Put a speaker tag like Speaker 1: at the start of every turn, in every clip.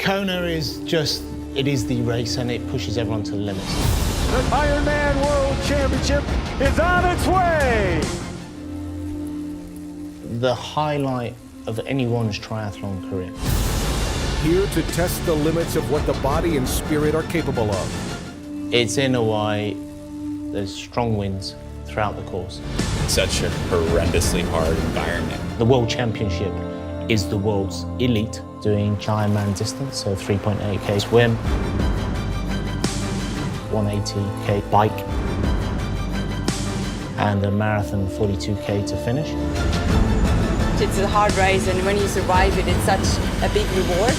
Speaker 1: Kona is just, it is the race and it pushes everyone to the limits.
Speaker 2: The Ironman World Championship is on its way!
Speaker 1: The highlight of anyone's triathlon career.
Speaker 3: Here to test the limits of what the body and spirit are capable of.
Speaker 1: It's in Hawaii, there's strong winds throughout the course.
Speaker 4: Such a horrendously hard environment.
Speaker 1: The World Championship is the world's elite doing Ironman distance, so 3.8K swim, 180K bike, and a marathon 42K to finish.
Speaker 5: It's a hard race, and when you survive it, it's such a big reward.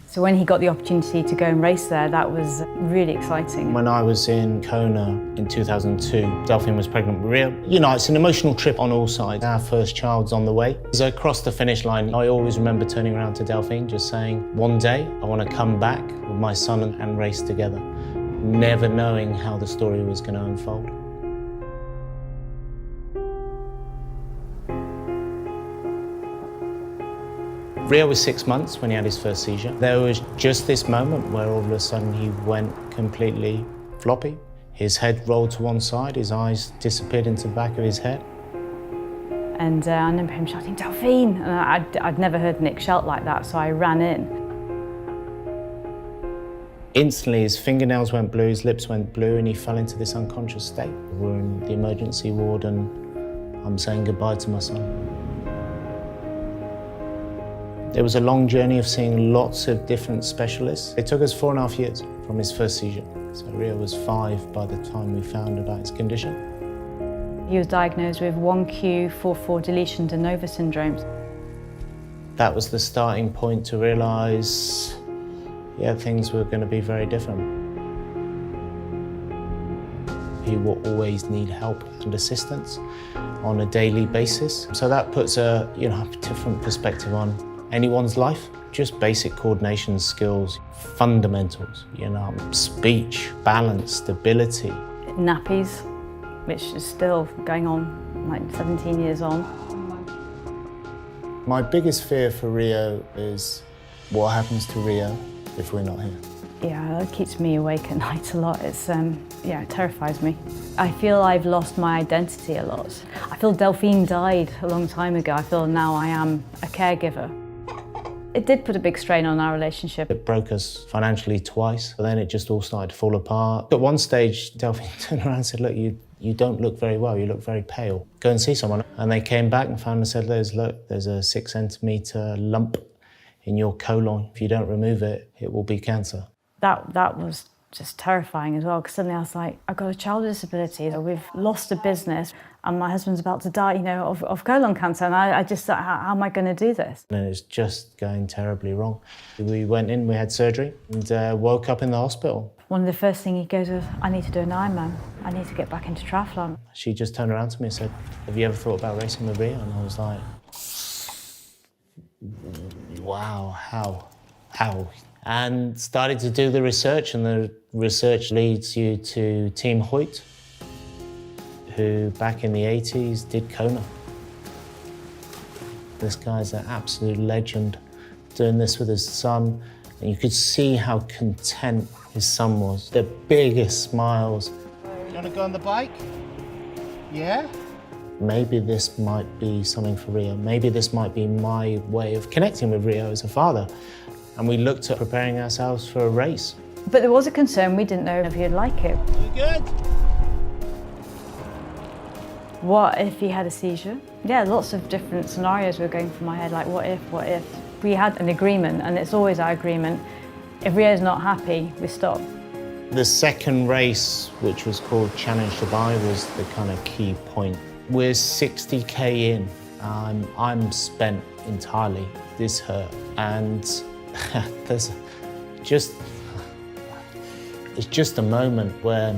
Speaker 6: So when he got the opportunity to go and race there, that was really exciting.
Speaker 1: When I was in Kona in 2002, Delphine was pregnant with Rio. You know, it's an emotional trip on all sides. Our first child's on the way. As I crossed the finish line, I always remember turning around to Delphine, just saying, one day I want to come back with my son and race together, never knowing how the story was going to unfold. Rio was 6 months when he had his first seizure. There was just this moment where all of a sudden he went completely floppy. His head rolled to one side, his eyes disappeared into the back of his head.
Speaker 6: And I remember him shouting, "Delphine!" And I'd never heard Nick shout like that, so I ran in.
Speaker 1: Instantly, his fingernails went blue, his lips went blue, and he fell into this unconscious state. We're in the emergency ward and I'm saying goodbye to my son. It was a long journey of seeing lots of different specialists. It took us 4.5 years from his first seizure. So Rio was 5 by the time we found about his condition.
Speaker 6: He was diagnosed with 1q44 deletion de novo syndromes.
Speaker 1: That was the starting point to realise, yeah, things were going to be very different. He will always need help and assistance on a daily basis. So that puts a different perspective on anyone's life. Just basic coordination skills, fundamentals, speech, balance, stability.
Speaker 6: Nappies, which is still going on, like 17 years on.
Speaker 1: My biggest fear for Rio is what happens to Rio if we're not here.
Speaker 6: Yeah, that keeps me awake at night a lot. It terrifies me. I feel I've lost my identity a lot. I feel Delphine died a long time ago. I feel now I am a caregiver. It did put a big strain on our relationship.
Speaker 1: It broke us financially twice, but then it just all started to fall apart. At one stage, Delphine turned around and said, "Look, you don't look very well, you look very pale. Go and see someone." And they came back and found and said, there's a 6 centimetre lump in your colon. If you don't remove it, it will be cancer.
Speaker 6: That was just terrifying as well, because suddenly I was like, I've got a child with disability, we've lost a business, and my husband's about to die, of colon cancer, and I just thought, how am I going to do this?
Speaker 1: And it's just going terribly wrong. We went in, we had surgery, and woke up in the hospital.
Speaker 6: One of the first things he goes was, I need to do an Ironman. I need to get back into triathlon.
Speaker 1: She just turned around to me and said, "Have you ever thought about racing with Rio?" And I was like, wow, how? And started to do the research, and the research leads you to Team Hoyt, who back in the 80s did Kona. This guy's an absolute legend, doing this with his son, and you could see how content his son was. The biggest smiles. You want to go on the bike? Yeah? Maybe this might be something for Rio. Maybe this might be my way of connecting with Rio as a father. And we looked at preparing ourselves for a race.
Speaker 6: But there was a concern, we didn't know if he'd like it.
Speaker 1: You good?
Speaker 6: What if he had a seizure? Yeah, lots of different scenarios were going through my head, like what if? We had an agreement, and it's always our agreement. If Rio's not happy, we stop.
Speaker 1: The second race, which was called Challenge Dubai, was the kind of key point. We're 60K in. I'm spent entirely. This hurt. And it's just a moment where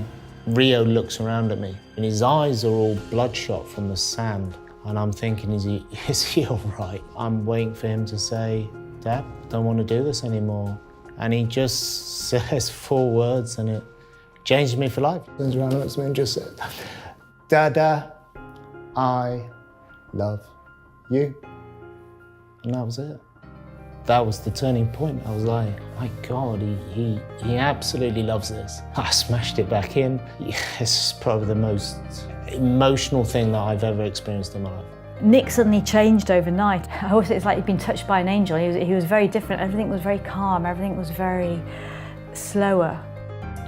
Speaker 1: Rio looks around at me and his eyes are all bloodshot from the sand. And I'm thinking, is he all right? I'm waiting for him to say, "Dad, don't want to do this anymore." And he just says 4 words and it changed me for life. Turns around and looks at me and just said, "Dada, I love you." And that was it. That was the turning point. I was like, my God, he absolutely loves this. I smashed it back in. It's probably the most emotional thing that I've ever experienced in my life.
Speaker 6: Nick suddenly changed overnight. It's like he'd been touched by an angel. He was very different. Everything was very calm. Everything was very slower.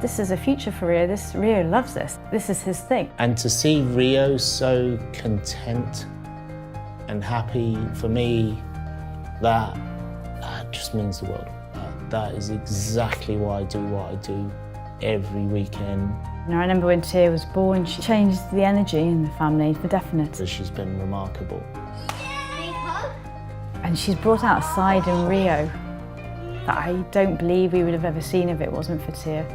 Speaker 6: This is a future for Rio. Rio loves this. This is his thing.
Speaker 1: And to see Rio so content and happy, for me, that just means the world. That is exactly why I do what I do every weekend.
Speaker 6: And I remember when Tia was born, she changed the energy in the family for definite.
Speaker 1: She's been remarkable.
Speaker 6: And she's brought out a side in Rio that I don't believe we would have ever seen if it wasn't for Tia.